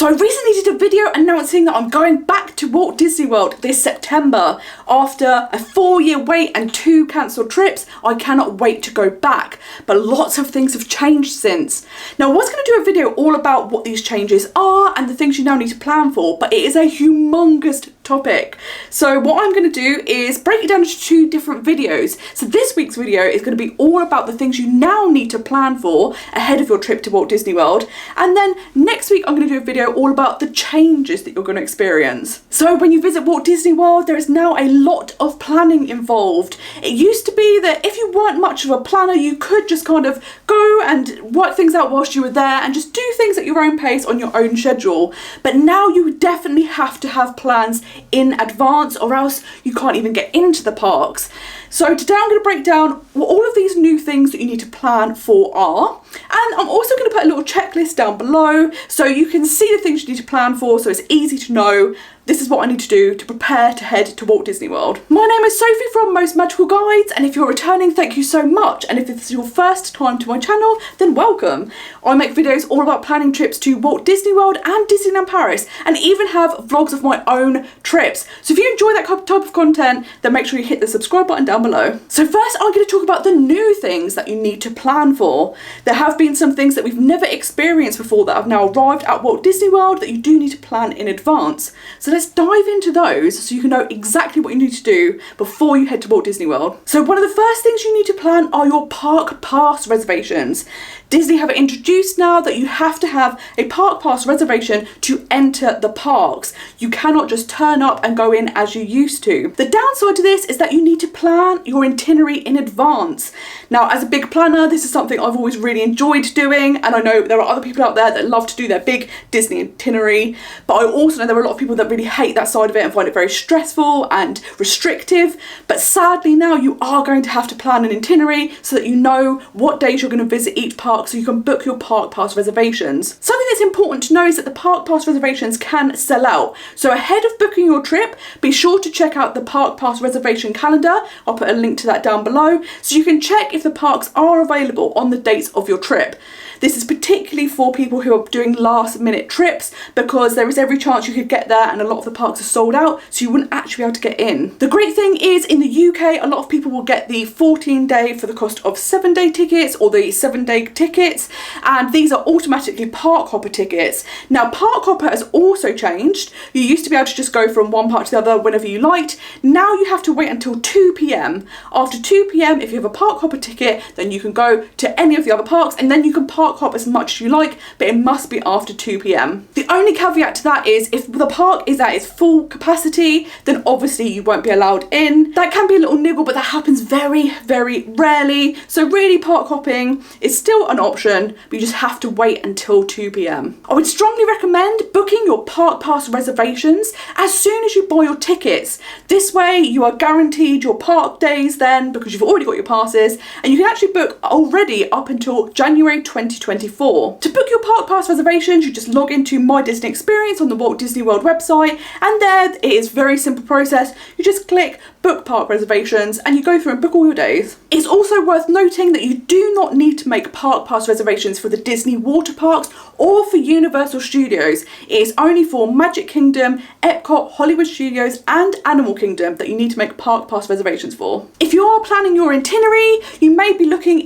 So I recently did a video announcing that I'm going back to Walt Disney World this September. After a 4-year wait and 2 cancelled trips, I cannot wait to go back. But lots of things have changed since. Now I was going to do a video all about what these changes are and the things you now need to plan for, but it is a humongous topic. So what I'm going to do is break it down into 2 different videos. So this week's video is going to be all about the things you now need to plan for ahead of your trip to Walt Disney World. And then next week I'm going to do a video all about the changes that you're going to experience. So when you visit Walt Disney World, there is now a lot of planning involved. It used to be that if you weren't much of a planner, you could just kind of go and work things out whilst you were there and just do things at your own pace on your own schedule. But now you definitely have to have plans in advance, or else you can't even get into the parks. So today I'm going to break down what all of these new things that you need to plan for are, and I'm also going to put a little checklist down below so you can see the things you need to plan for, so it's easy to know this is what I need to do to prepare to head to Walt Disney World. My name is Sophie from Most Magical Guides, and if you're returning, thank you so much. And if this is your first time to my channel, then welcome. I make videos all about planning trips to Walt Disney World and Disneyland Paris, and even have vlogs of my own trips. So if you enjoy that type of content, then make sure you hit the subscribe button down below. So first, I'm going to talk about the new things that you need to plan for. There have been some things that we've never experienced before that have now arrived at Walt Disney World that you do need to plan in advance. So let's dive into those so you can know exactly what you need to do before you head to Walt Disney World. So one of the first things you need to plan are your Park Pass reservations. Disney have introduced now that you have to have a Park Pass reservation to enter the parks. You cannot just turn up and go in as you used to. The downside to this is that you need to plan your itinerary in advance. Now, as a big planner, this is something I've always really enjoyed doing, and I know there are other people out there that love to do their big Disney itinerary, but I also know there are a lot of people that really hate that side of it and find it very stressful and restrictive. But sadly now you are going to have to plan an itinerary so that you know what days you're going to visit each park, so you can book your Park Pass reservations. Something that's important to know is that the Park Pass reservations can sell out. So ahead of booking your trip, be sure to check out the Park Pass reservation calendar. I'll put a link to that down below so you can check if the parks are available on the dates of your trip. This is particularly for people who are doing last minute trips, because there is every chance you could get there and a lot of the parks are sold out, so you wouldn't actually be able to get in. The great thing is in the UK, a lot of people will get the 14-day for the cost of 7-day tickets, or the 7-day tickets, and these are automatically Park Hopper tickets. Now Park Hopper has also changed. You used to be able to just go from one park to the other whenever you liked. Now you have to wait until 2 PM. After 2 PM, if you have a Park Hopper ticket, then you can go to any of the other parks, and then you can Park Hop as much as you like, but it must be after 2 PM. The only caveat to that is if the park is at its full capacity, then obviously you won't be allowed in. That can be a little niggle, but that happens very, very rarely. So really, park hopping is still an option, but you just have to wait until 2 PM. I would strongly recommend booking your Park Pass reservations as soon as you buy your tickets. This way you are guaranteed your park days then, because you've already got your passes, and you can actually book already up until January 2024. To book your Park Pass reservations, you just log into My Disney Experience on the Walt Disney World website, and there it is, very simple process. You just click book park reservations and you go through and book all your days. It's also worth noting that you do not need to make Park Pass reservations for the Disney water parks or for Universal Studios. It is only for Magic Kingdom, Epcot, Hollywood Studios and Animal Kingdom that you need to make Park Pass reservations for. If you are planning your itinerary, you may be looking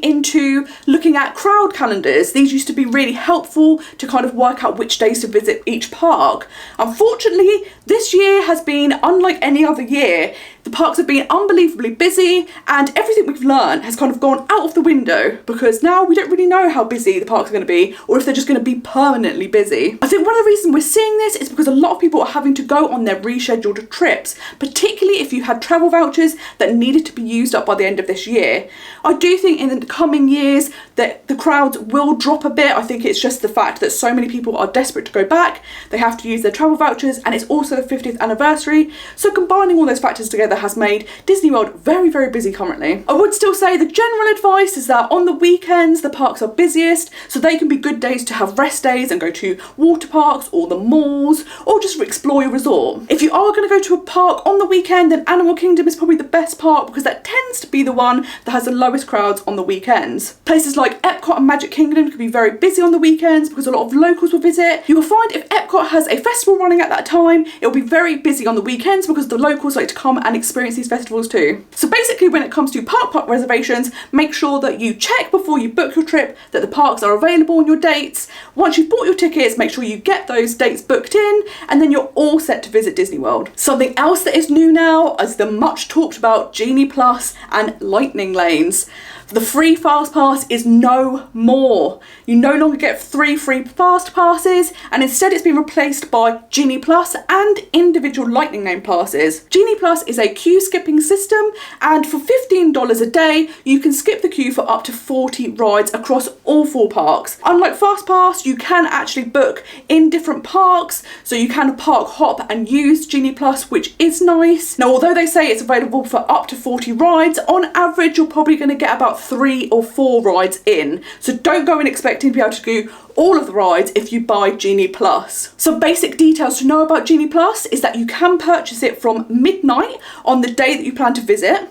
at crowd calendars. These used to be really helpful to kind of work out which days to visit each park. Unfortunately, this year has been unlike any other year. The parks have been unbelievably busy, and everything we've learned has kind of gone out of the window, because now we don't really know how busy the parks are going to be, or if they're just going to be permanently busy. I think one of the reasons we're seeing this is because a lot of people are having to go on their rescheduled trips, particularly if you had travel vouchers that needed to be used up by the end of this year. I do think in the coming years that the crowds will drop a bit. I think it's just the fact that so many people are desperate to go back. They have to use their travel vouchers, and it's also the 50th anniversary. So combining all those factors together, weather has made Disney World very, very busy currently. I would still say the general advice is that on the weekends the parks are busiest, so they can be good days to have rest days and go to water parks or the malls or just explore your resort. If you are going to go to a park on the weekend, then Animal Kingdom is probably the best park because that tends to be the one that has the lowest crowds on the weekends. Places like Epcot and Magic Kingdom can be very busy on the weekends because a lot of locals will visit. You will find if Epcot has a festival running at that time, it will be very busy on the weekends because the locals like to come and experience these festivals too. So basically when it comes to park reservations, make sure that you check before you book your trip that the parks are available on your dates. Once you've bought your tickets, make sure you get those dates booked in, and then you're all set to visit Disney World. Something else that is new now is the much talked about Genie Plus and Lightning Lanes. The free Fast Pass is no more. You no longer get 3 free Fast Passes, and instead it's been replaced by Genie Plus and individual Lightning Lane passes. Genie Plus is a queue skipping system, and for $15 a day, you can skip the queue for up to 40 rides across all 4 parks. Unlike Fast Pass, you can actually book in different parks, so you can park hop and use Genie Plus, which is nice. Now, although they say it's available for up to 40 rides, on average, you're probably going to get about 3 or 4 rides in. So don't go in expecting to be able to do all of the rides if you buy Genie Plus. Some basic details to know about Genie Plus is that you can purchase it from midnight on the day that you plan to visit,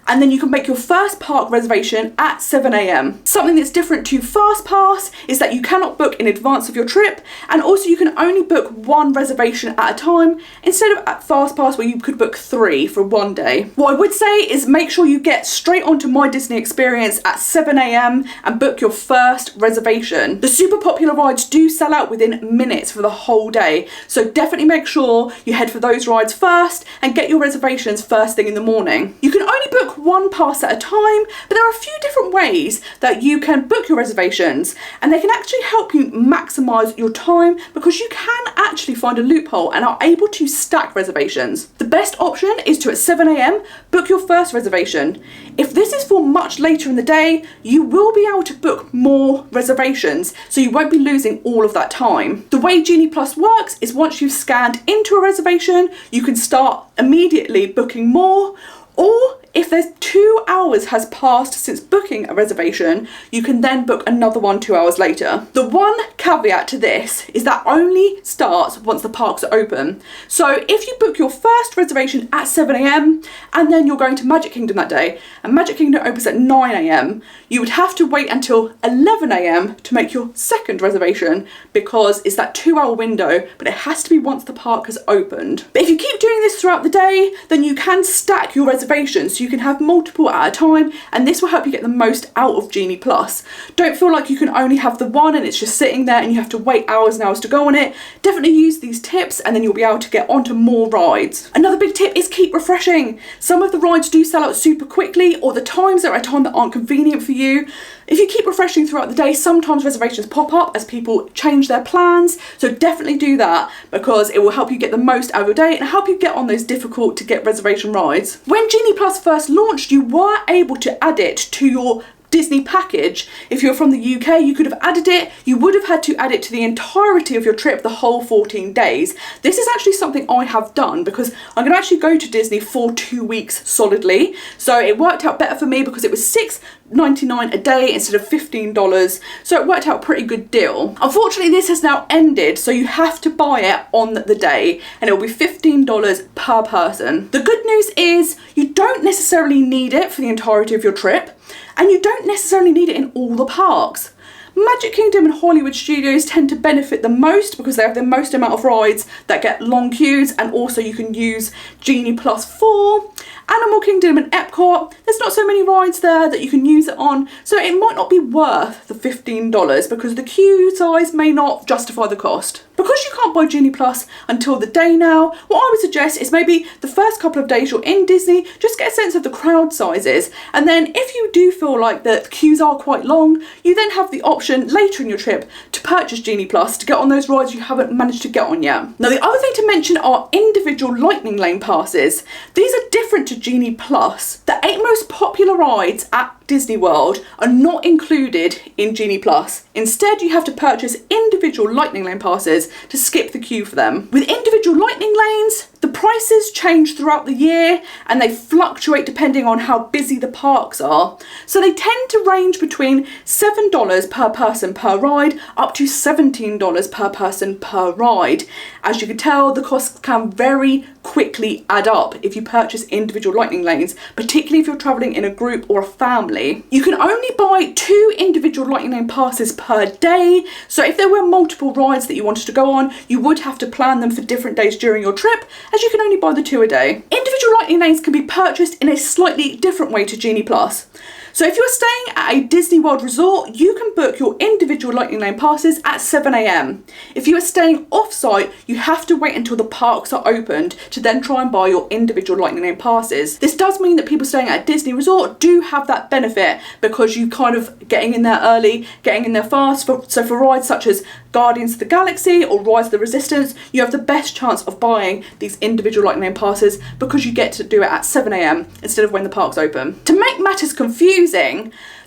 and then you can make your first park reservation at 7 AM. Something that's different to Fast Pass is that you cannot book in advance of your trip, and also you can only book 1 reservation at a time instead of at Fast Pass where you could book 3 for one day. What I would say is make sure you get straight onto My Disney Experience at 7 AM and book your first reservation. The super popular rides do sell out within minutes for the whole day, so definitely make sure you head for those rides first and get your reservations first thing in the morning. You can only book 1 pass at a time, but there are a few different ways that you can book your reservations, and they can actually help you maximize your time because you can actually find a loophole and are able to stack reservations. The best option is to, at 7 AM, book your first reservation. If this is for much later in the day, you will be able to book more reservations, so you won't be losing all of that time. The way Genie Plus works is once you've scanned into a reservation, you can start immediately booking more, or if there's 2 hours has passed since booking a reservation, you can then book another one 2 hours later. The one caveat to this is that only starts once the parks are open. So if you book your first reservation at 7 AM and then you're going to Magic Kingdom that day, and Magic Kingdom opens at 9 AM, you would have to wait until 11 AM to make your second reservation because it's that 2 hour window, but it has to be once the park has opened. But if you keep doing this throughout the day, then you can stack your reservations. So you can have multiple at a time, and this will help you get the most out of Genie Plus. Don't feel like you can only have the one and it's just sitting there and you have to wait hours and hours to go on it. Definitely use these tips and then you'll be able to get onto more rides. Another big tip is keep refreshing. Some of the rides do sell out super quickly, or the times are at a time that aren't convenient for you. If you keep refreshing throughout the day, sometimes reservations pop up as people change their plans, so definitely do that because it will help you get the most out of your day and help you get on those difficult to get reservation rides. When Genie Plus first launched, you were able to add it to your Disney package. If you're from the UK, you could have added it. You would have had to add it to the entirety of your trip, the whole 14 days. This is actually something I have done because I'm going to actually go to Disney for 2 weeks solidly. So it worked out better for me because it was $6.99 a day instead of $15. So it worked out a pretty good deal. Unfortunately, this has now ended, so you have to buy it on the day and it will be $15 per person. The good news is you don't necessarily need it for the entirety of your trip, and you don't necessarily need it in all the parks. Magic Kingdom and Hollywood Studios tend to benefit the most because they have the most amount of rides that get long queues, and also you can use Genie Plus for. Animal Kingdom and Epcot, there's not so many rides there that you can use it on, so it might not be worth the $15 because the queue size may not justify the cost. Because you can't buy Genie Plus until the day now, what I would suggest is maybe the first couple of days you're in Disney, just get a sense of the crowd sizes, and then if you do feel like the queues are quite long, you then have the option later in your trip to purchase Genie Plus to get on those rides you haven't managed to get on yet. Now, the other thing to mention are individual Lightning Lane passes. These are different to Genie Plus. The 8 most popular rides at Disney World are not included in Genie Plus. Instead, you have to purchase individual Lightning Lane passes to skip the queue for them. With individual Lightning Lanes, the prices change throughout the year and they fluctuate depending on how busy the parks are. So they tend to range between $7 per person per ride up to $17 per person per ride. As you can tell, the costs can very quickly add up if you purchase individual lightning lanes, particularly if you're travelling in a group or a family. You can only buy 2 individual lightning lane passes per day, so if there were multiple rides that you wanted to go on, you would have to plan them for different days during your trip, as you can only buy the 2 a day. Individual lightning lanes can be purchased in a slightly different way to Genie Plus. So if you're staying at a Disney World resort, you can book your individual lightning lane passes at 7 AM. If you are staying off-site, you have to wait until the parks are opened to then try and buy your individual lightning lane passes. This does mean that people staying at a Disney resort do have that benefit because you kind of getting in there early, getting in there fast. So for rides such as Guardians of the Galaxy or Rise of the Resistance, you have the best chance of buying these individual lightning lane passes because you get to do it at 7 AM instead of when the parks open. To make matters confusing,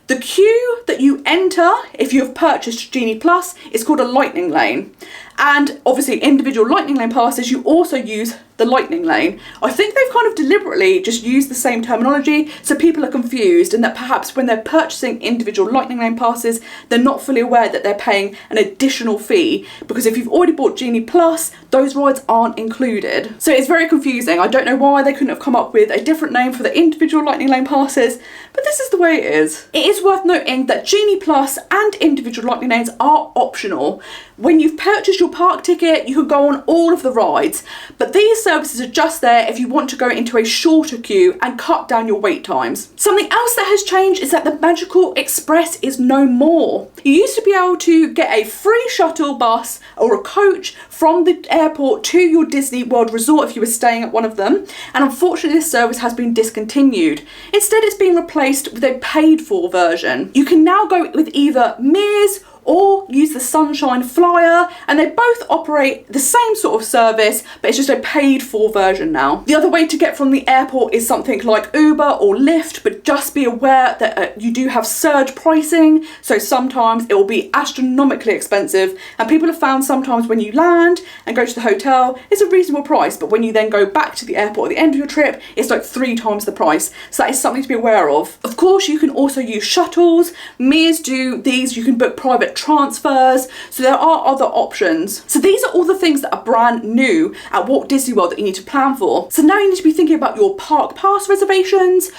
the queue that you enter if you have purchased Genie Plus is called a lightning lane. And obviously individual lightning lane passes, you also use the lightning lane. I think they've kind of deliberately just used the same terminology so people are confused, and that perhaps when they're purchasing individual lightning lane passes, they're not fully aware that they're paying an additional fee, because if you've already bought Genie Plus, those rides aren't included. So it's very confusing. I don't know why they couldn't have come up with a different name for the individual lightning lane passes, but this is the way it is. It is worth noting that Genie Plus and individual lightning lanes are optional. When you've purchased your park ticket, you can go on all of the rides, but these services are just there if you want to go into a shorter queue and cut down your wait times. Something else that has changed is that the Magical Express is no more. You used to be able to get a free shuttle bus or a coach from the airport to your Disney World resort if you were staying at one of them, and unfortunately this service has been discontinued. Instead, it's been replaced with a paid-for version. You can now go with either Mears or use the Sunshine Flyer, and they both operate the same sort of service, but it's just a paid for version now. The other way to get from the airport is something like Uber or Lyft, but just be aware that you do have surge pricing, so sometimes it will be astronomically expensive, and people have found sometimes when you land and go to the hotel, it's a reasonable price, but when you then go back to the airport at the end of your trip, it's like 3 times the price, so that is something to be aware of. Of course, you can also use shuttles. Mears do these. You can book private transfers, so there are other options. So these are all the things that are brand new at Walt Disney World that you need to plan for. So now you need to be thinking about your Park Pass reservations,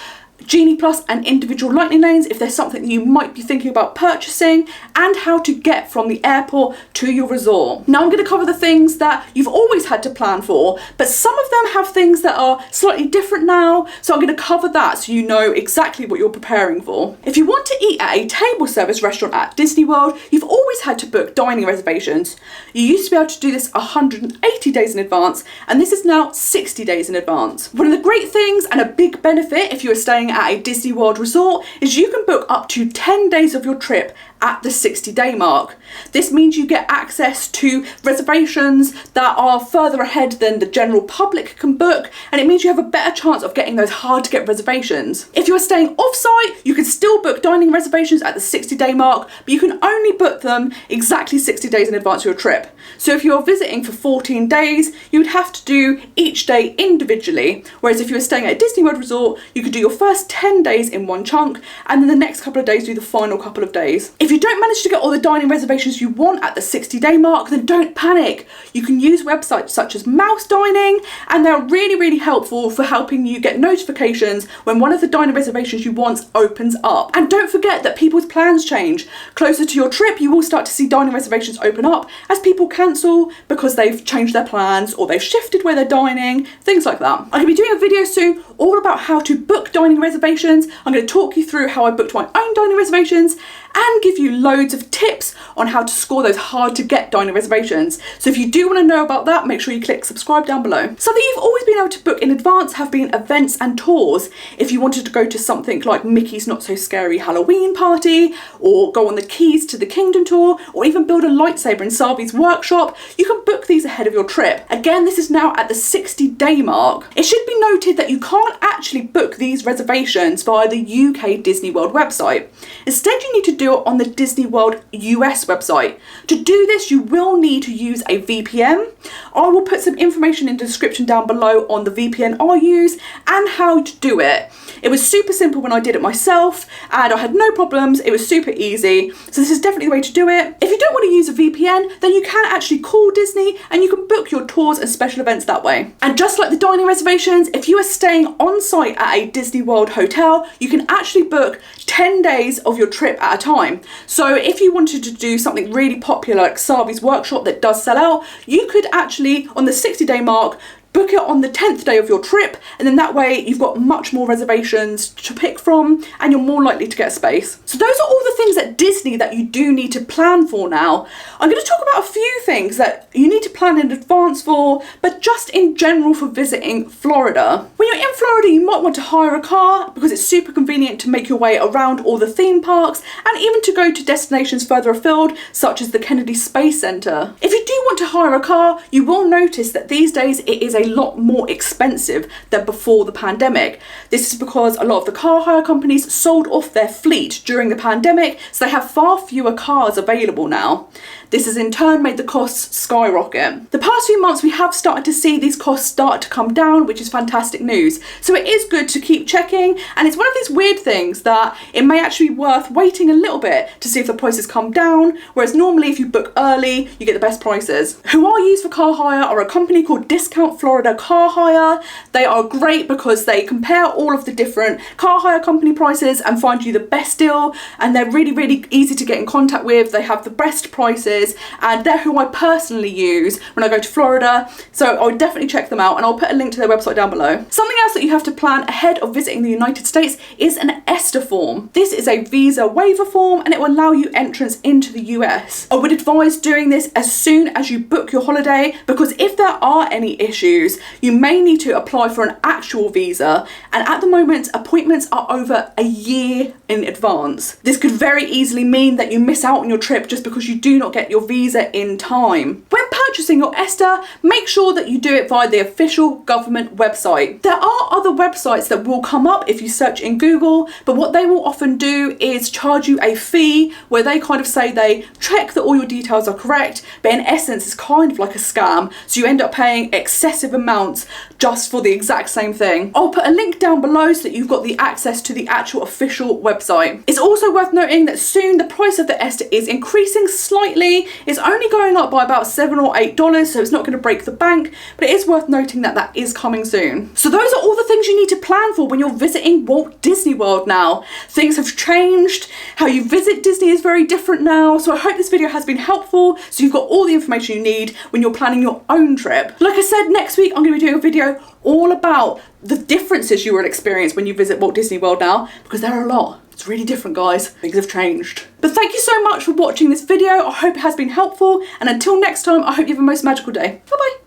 Genie Plus and individual lightning lanes if there's something that you might be thinking about purchasing, and how to get from the airport to your resort. Now I'm going to cover the things that you've always had to plan for, but some of them have things that are slightly different now, so I'm going to cover that so you know exactly what you're preparing for. If you want to eat at a table service restaurant at Disney World, you've always had to book dining reservations. You used to be able to do this 180 days in advance, and this is now 60 days in advance. One of the great things and a big benefit if you are staying at a Disney World resort is you can book up to 10 days of your trip at the 60-day mark. This means you get access to reservations that are further ahead than the general public can book, and it means you have a better chance of getting those hard to get reservations. If you're staying off-site, you can still book dining reservations at the 60-day mark, but you can only book them exactly 60 days in advance of your trip. So if you're visiting for 14 days, you would have to do each day individually, whereas if you were staying at a Disney World resort, you could do your first 10 days in one chunk, and then the next couple of days do the final couple of days. If you don't manage to get all the dining reservations you want at the 60-day mark, then don't panic. You can use websites such as Mouse Dining, and they're really helpful for helping you get notifications when one of the dining reservations you want opens up. And don't forget that people's plans change. Closer to your trip, you will start to see dining reservations open up as people cancel because they've changed their plans or they've shifted where they're dining, things like that. I'm going to be doing a video soon all about how to book dining reservations. I'm going to talk you through how I booked my own dining reservations and give you loads of tips on how to score those hard to get dining reservations. So if you do want to know about that, make sure you click subscribe down below. Something you've always been able to book in advance have been events and tours. If you wanted to go to something like Mickey's Not So Scary Halloween Party, or go on the Keys to the Kingdom tour, or even build a lightsaber in Savi's workshop, workshop, you can book these ahead of your trip. Again, this is now at the 60-day mark. It should be noted that you can't actually book these reservations via the UK Disney World website. Instead, you need to do it on the Disney World US website. To do this, you will need to use a VPN. I will put some information in the description down below on the VPN I use and how to do it. It was super simple when I did it myself and I had no problems. It was super easy. So this is definitely the way to do it. If you don't want to use a VPN, then you can actually call Disney and you can book your tours and special events that way. And just like the dining reservations, if you are staying on site at a Disney World hotel, you can actually book 10 days of your trip at a time. So if you wanted to do something really popular like Savi's workshop that does sell out, you could actually, on the 60-day mark, book it on the 10th day of your trip, and then that way you've got much more reservations to pick from and you're more likely to get space. So those are all the things at Disney that you do need to plan for now. I'm going to talk about a few things that you need to plan in advance for, but just in general for visiting Florida. When you're in Florida, you might want to hire a car because it's super convenient to make your way around all the theme parks and even to go to destinations further afield, such as the Kennedy Space Center. If you do want to hire a car, you will notice that these days it is a lot more expensive than before the pandemic. This is because a lot of the car hire companies sold off their fleet during the pandemic, so they have far fewer cars available now. This has in turn made the costs skyrocket. The past few months we have started to see these costs start to come down, which is fantastic news. So it is good to keep checking, and it's one of these weird things that it may actually be worth waiting a little bit to see if the prices come down, whereas normally if you book early, you get the best prices. Who I use for car hire are a company called Discount Florida Car Hire. They are great because they compare all of the different car hire company prices and find you the best deal, and they're really, really easy to get in contact with. They have the best prices, and they're who I personally use when I go to Florida, so I would definitely check them out, and I'll put a link to their website down below. Something else that you have to plan ahead of visiting the United States is an ESTA form. This is a visa waiver form and it will allow you entrance into the US. I would advise doing this as soon as you book your holiday, because if there are any issues, you may need to apply for an actual visa, and at the moment appointments are over a year in advance. This could very easily mean that you miss out on your trip just because you do not get your visa in time. When purchasing your ESTA, make sure that you do it via the official government website. There are other websites that will come up if you search in Google, but what they will often do is charge you a fee where they kind of say they check that all your details are correct, but in essence it's kind of like a scam, so you end up paying excessive amounts just for the exact same thing. I'll put a link down below so that you've got the access to the actual official website. It's also worth noting that soon the price of the ESTA is increasing slightly. It's only going up by about $7 or $8, so it's not going to break the bank, but it is worth noting that that is coming soon. So those are all the things you need to plan for when you're visiting Walt Disney World now. Things have changed. How you visit Disney is very different now, so I hope this video has been helpful so you've got all the information you need when you're planning your own trip. Like I said, next week I'm going to be doing a video all about the differences you will experience when you visit Walt Disney World now, because there are a lot. It's really different, guys. Things have changed. But thank you so much for watching this video. I hope it has been helpful, and until next time, I hope you have a most magical day. Bye bye.